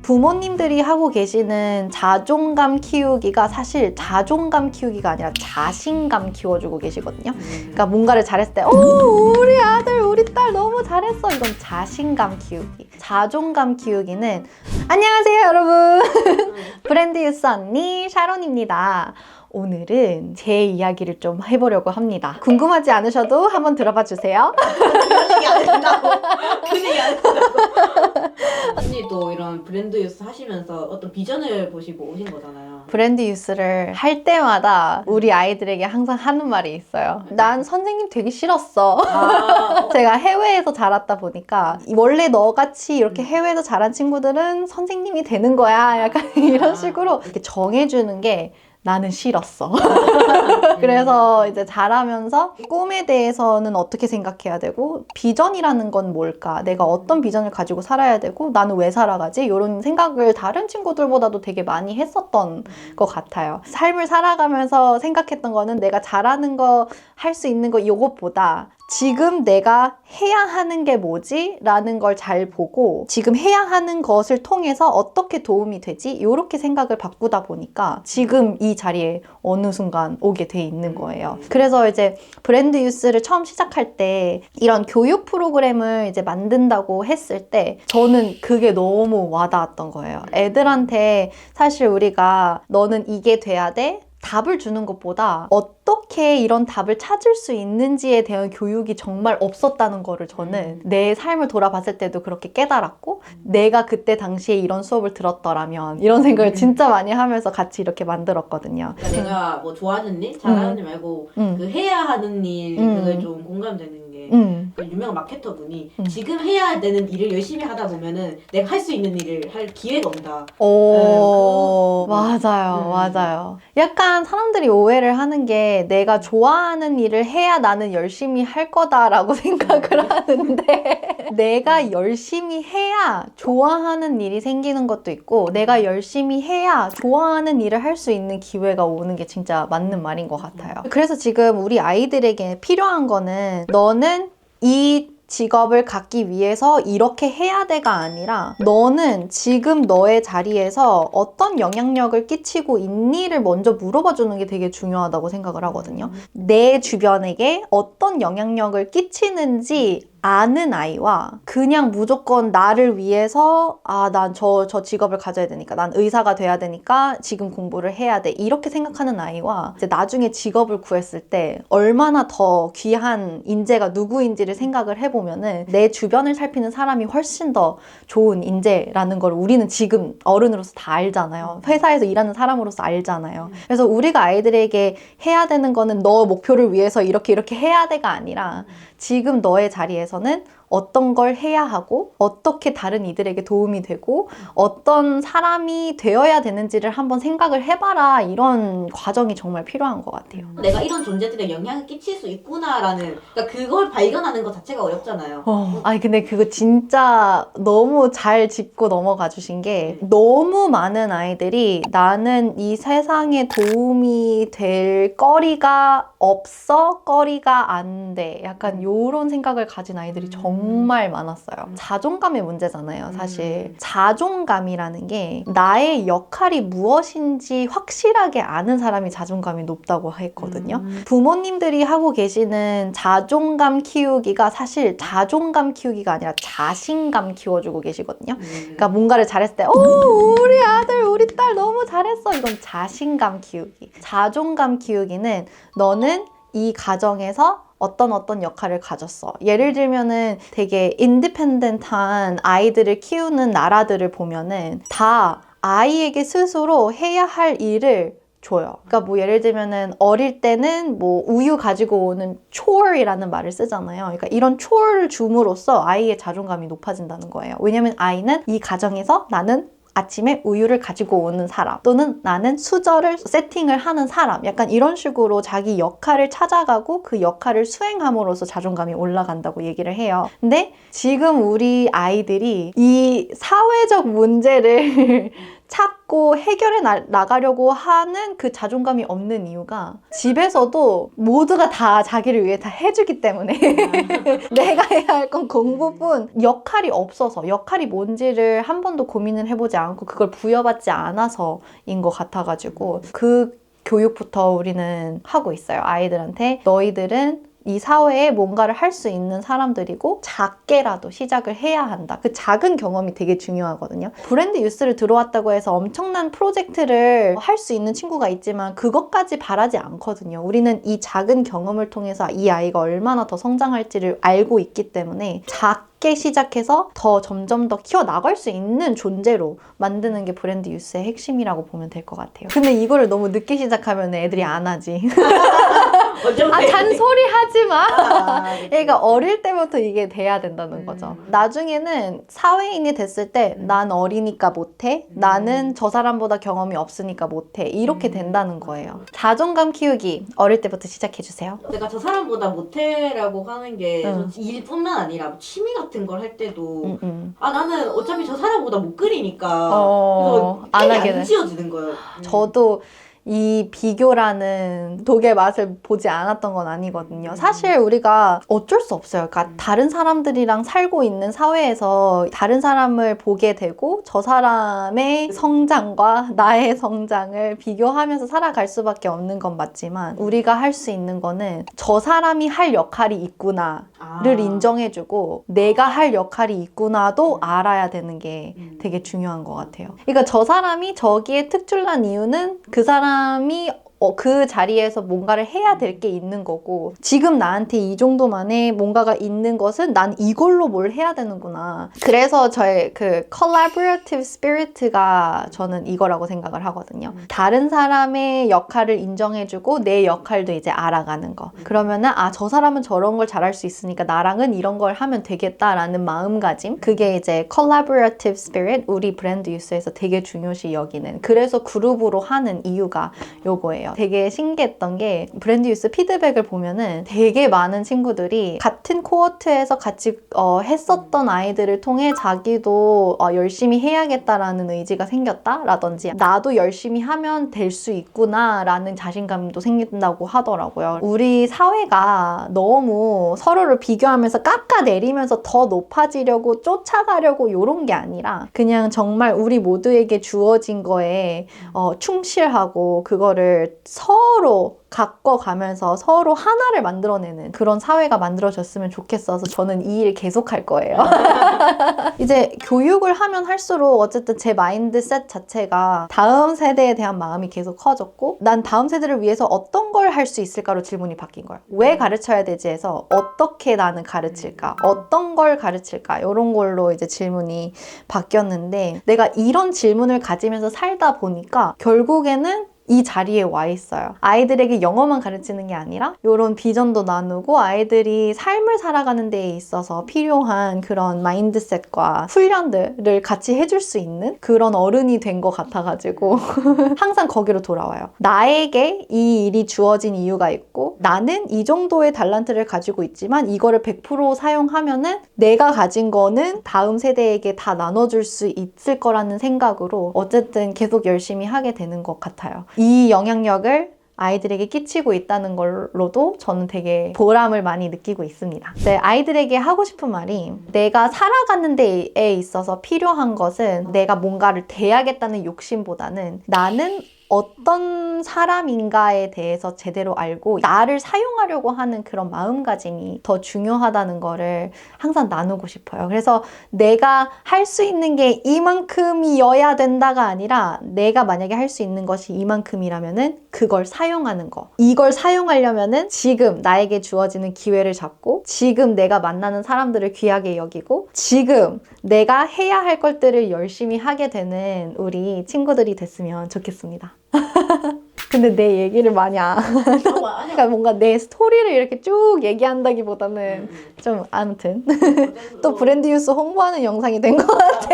부모님들이 하고 계시는 자존감 키우기가 사실 자존감 키우기가 아니라 자신감 키워주고 계시거든요. 그러니까 뭔가를 잘했을 때 우리 아들 우리 딸 너무 잘했어, 이건 자신감 키우기. 자존감 키우기는 안녕하세요 여러분 브랜드 유스 언니 샤론입니다. 오늘은 제 이야기를 좀 해보려고 합니다. 궁금하지 않으셔도 한번 들어봐 주세요. 그런 얘기 안 된다고. 그 얘기 안 된다고. 언니도 이런 브랜드 유스 하시면서 어떤 비전을 보시고 오신 거잖아요. 브랜드 유스를 할 때마다 우리 아이들에게 항상 하는 말이 있어요. 난 선생님 되기 싫었어. 제가 해외에서 자랐다 보니까 원래 너같이 이렇게 해외에서 자란 친구들은 선생님이 되는 거야. 약간 이런 식으로 이렇게 정해주는 게 나는 싫었어. 그래서 이제 자라면서 꿈에 대해서는 어떻게 생각해야 되고, 비전이라는 건 뭘까? 내가 어떤 비전을 가지고 살아야 되고, 나는 왜 살아가지? 이런 생각을 다른 친구들보다도 되게 많이 했었던 것 같아요. 삶을 살아가면서 생각했던 거는 내가 잘하는 거, 할 수 있는 거 이것보다 지금 내가 해야 하는 게 뭐지? 라는 걸 잘 보고 지금 해야 하는 것을 통해서 어떻게 도움이 되지? 이렇게 생각을 바꾸다 보니까 지금 이 자리에 어느 순간 오게 돼 있는 거예요. 그래서 이제 브랜드 유스를 처음 시작할 때 이런 교육 프로그램을 이제 만든다고 했을 때 저는 그게 너무 와닿았던 거예요. 애들한테 사실 우리가 너는 이게 돼야 돼? 답을 주는 것보다 어떻게 이런 답을 찾을 수 있는지에 대한 교육이 정말 없었다는 거를 저는 내 삶을 돌아봤을 때도 그렇게 깨달았고, 내가 그때 당시에 이런 수업을 들었더라면 이런 생각을 진짜 많이 하면서 같이 이렇게 만들었거든요. 그러니까 내가 뭐 좋아하는 일, 잘하는 일 말고 그 해야 하는 일, 그게 좀 공감되는 게 그 유명한 마케터 분이 지금 해야 되는 일을 열심히 하다 보면은 내가 할 수 있는 일을 할 기회가 온다. 오, 맞아요, 맞아요. 약간 사람들이 오해를 하는 게 내가 좋아하는 일을 해야 나는 열심히 할 거다라고 생각을 하는데 내가 열심히 해야 좋아하는 일이 생기는 것도 있고, 내가 열심히 해야 좋아하는 일을 할 수 있는 기회가 오는 게 진짜 맞는 말인 것 같아요. 그래서 지금 우리 아이들에게 필요한 거는 너는 이 직업을 갖기 위해서 이렇게 해야 돼가 아니라 너는 지금 너의 자리에서 어떤 영향력을 끼치고 있니를 먼저 물어봐 주는 게 되게 중요하다고 생각을 하거든요. 내 주변에게 어떤 영향력을 끼치는지 아는 아이와 그냥 무조건 나를 위해서 난 저 직업을 가져야 되니까, 난 의사가 돼야 되니까 지금 공부를 해야 돼, 이렇게 생각하는 아이와 이제 나중에 직업을 구했을 때 얼마나 더 귀한 인재가 누구인지를 생각을 해보면은 내 주변을 살피는 사람이 훨씬 더 좋은 인재라는 걸 우리는 지금 어른으로서 다 알잖아요. 회사에서 일하는 사람으로서 알잖아요. 그래서 우리가 아이들에게 해야 되는 거는 너 목표를 위해서 이렇게 해야 돼가 아니라 지금 너의 자리에서는 어떤 걸 해야 하고 어떻게 다른 이들에게 도움이 되고 어떤 사람이 되어야 되는지를 한번 생각을 해봐라, 이런 과정이 정말 필요한 것 같아요. 내가 이런 존재들에 영향을 끼칠 수 있구나라는, 그러니까 그걸 발견하는 것 자체가 어렵잖아요. 아니 근데 그거 진짜 너무 잘 짚고 넘어가 주신 게, 너무 많은 아이들이 나는 이 세상에 도움이 될 거리가 없어, 거리가 안 돼, 약간 요런 생각을 가진 아이들이 정말 많았어요. 자존감의 문제잖아요, 사실. 자존감이라는 게 나의 역할이 무엇인지 확실하게 아는 사람이 자존감이 높다고 했거든요. 부모님들이 하고 계시는 자존감 키우기가 사실 자존감 키우기가 아니라 자신감 키워주고 계시거든요. 그러니까 뭔가를 잘했을 때 우리 아들 우리 딸 너무 잘했어, 이건 자신감 키우기. 자존감 키우기는 너는 이 가정에서 어떤 역할을 가졌어. 예를 들면은 되게 인디펜던트한 아이들을 키우는 나라들을 보면은 다 아이에게 스스로 해야 할 일을 줘요. 그러니까 뭐 예를 들면은 어릴 때는 뭐 우유 가지고 오는 chore이라는 말을 쓰잖아요. 그러니까 이런 chore를 줌으로써 아이의 자존감이 높아진다는 거예요. 왜냐면 아이는 이 가정에서 나는 아침에 우유를 가지고 오는 사람, 또는 나는 수저를 세팅을 하는 사람, 약간 이런 식으로 자기 역할을 찾아가고 그 역할을 수행함으로써 자존감이 올라간다고 얘기를 해요. 근데 지금 우리 아이들이 이 사회적 문제를 찾고 해결해 나가려고 하는 그 자존감이 없는 이유가 집에서도 모두가 다 자기를 위해 다 해주기 때문에 내가 해야 할 건 공부뿐 역할이 없어서 역할이 뭔지를 한 번도 고민을 해보지 않고 그걸 부여받지 않아서인 것 같아가지고 그 교육부터 우리는 하고 있어요. 아이들한테 너희들은 이 사회에 뭔가를 할 수 있는 사람들이고 작게라도 시작을 해야 한다. 그 작은 경험이 되게 중요하거든요. 브랜드 유스를 들어왔다고 해서 엄청난 프로젝트를 할 수 있는 친구가 있지만 그것까지 바라지 않거든요. 우리는 이 작은 경험을 통해서 이 아이가 얼마나 더 성장할지를 알고 있기 때문에 작게 시작해서 더 점점 더 키워나갈 수 있는 존재로 만드는 게 브랜드 유스의 핵심이라고 보면 될 것 같아요. 근데 이거를 너무 늦게 시작하면 애들이 안 하지. 잔소리 하지 마. 얘가 어릴 때부터 이게 돼야 된다는 거죠. 나중에는 사회인이 됐을 때 난 어리니까 못해. 나는 저 사람보다 경험이 없으니까 못해. 이렇게 된다는 거예요. 자존감 키우기 어릴 때부터 시작해주세요. 내가 저 사람보다 못해라고 하는 게 일뿐만 아니라 취미 같은 걸 할 때도 아 나는 어차피 저 사람보다 못 그리니까 그래서 안 안 하게 지어지는 거예요. 저도 이 비교라는 독의 맛을 보지 않았던 건 아니거든요. 사실 우리가 어쩔 수 없어요. 그러니까 다른 사람들이랑 살고 있는 사회에서 다른 사람을 보게 되고 저 사람의 성장과 나의 성장을 비교하면서 살아갈 수밖에 없는 건 맞지만 우리가 할 수 있는 거는 저 사람이 할 역할이 있구나를 인정해주고 내가 할 역할이 있구나도 알아야 되는 게 되게 중요한 것 같아요. 그러니까 저 사람이 저기에 특출난 이유는 그 사람이 그 자리에서 뭔가를 해야 될 게 있는 거고 지금 나한테 이 정도만의 뭔가가 있는 것은 난 이걸로 뭘 해야 되는구나. 그래서 저의 그 collaborative spirit가 저는 이거라고 생각을 하거든요. 다른 사람의 역할을 인정해주고 내 역할도 이제 알아가는 거. 그러면은 아, 저 사람은 저런 걸 잘할 수 있으니까 나랑은 이런 걸 하면 되겠다라는 마음가짐. 그게 이제 collaborative spirit 우리 브랜드 유스에서 되게 중요시 여기는. 그래서 그룹으로 하는 이유가 요거예요. 되게 신기했던 게 브랜드 유스 피드백을 보면은 되게 많은 친구들이 같은 코호트에서 같이 했었던 아이들을 통해 자기도 열심히 해야겠다라는 의지가 생겼다라든지 나도 열심히 하면 될 수 있구나라는 자신감도 생긴다고 하더라고요. 우리 사회가 너무 서로를 비교하면서 깎아내리면서 더 높아지려고 쫓아가려고 이런 게 아니라 그냥 정말 우리 모두에게 주어진 거에 충실하고 그거를 서로 가꿔가면서 서로 하나를 만들어내는 그런 사회가 만들어졌으면 좋겠어서 저는 이 일 계속 할 거예요. 이제 교육을 하면 할수록 어쨌든 제 마인드셋 자체가 다음 세대에 대한 마음이 계속 커졌고 난 다음 세대를 위해서 어떤 걸 할 수 있을까로 질문이 바뀐 거예요. 왜 가르쳐야 되지 해서 어떻게 나는 가르칠까? 어떤 걸 가르칠까? 이런 걸로 이제 질문이 바뀌었는데 내가 이런 질문을 가지면서 살다 보니까 결국에는 이 자리에 와 있어요. 아이들에게 영어만 가르치는 게 아니라 이런 비전도 나누고 아이들이 삶을 살아가는 데에 있어서 필요한 그런 마인드셋과 훈련들을 같이 해줄 수 있는 그런 어른이 된 것 같아가지고 항상 거기로 돌아와요. 나에게 이 일이 주어진 이유가 있고 나는 이 정도의 달란트를 가지고 있지만 이거를 100% 사용하면은 내가 가진 거는 다음 세대에게 다 나눠줄 수 있을 거라는 생각으로 어쨌든 계속 열심히 하게 되는 것 같아요. 이 영향력을 아이들에게 끼치고 있다는 걸로도 저는 되게 보람을 많이 느끼고 있습니다. 네, 아이들에게 하고 싶은 말이 내가 살아가는 데에 있어서 필요한 것은 내가 뭔가를 돼야겠다는 욕심보다는 나는 어떤 사람인가에 대해서 제대로 알고 나를 사용하려고 하는 그런 마음가짐이 더 중요하다는 거를 항상 나누고 싶어요. 그래서 내가 할 수 있는 게 이만큼이어야 된다가 아니라 내가 만약에 할 수 있는 것이 이만큼이라면은 그걸 사용하는 거. 이걸 사용하려면은 지금 나에게 주어지는 기회를 잡고 지금 내가 만나는 사람들을 귀하게 여기고 지금 내가 해야 할 것들을 열심히 하게 되는 우리 친구들이 됐으면 좋겠습니다. 근데 내 얘기를 많이 안 그러니까 뭔가 내 스토리를 이렇게 쭉 얘기한다기보다는 좀 아무튼 또 브랜드 유스 홍보하는 영상이 된 것 같아.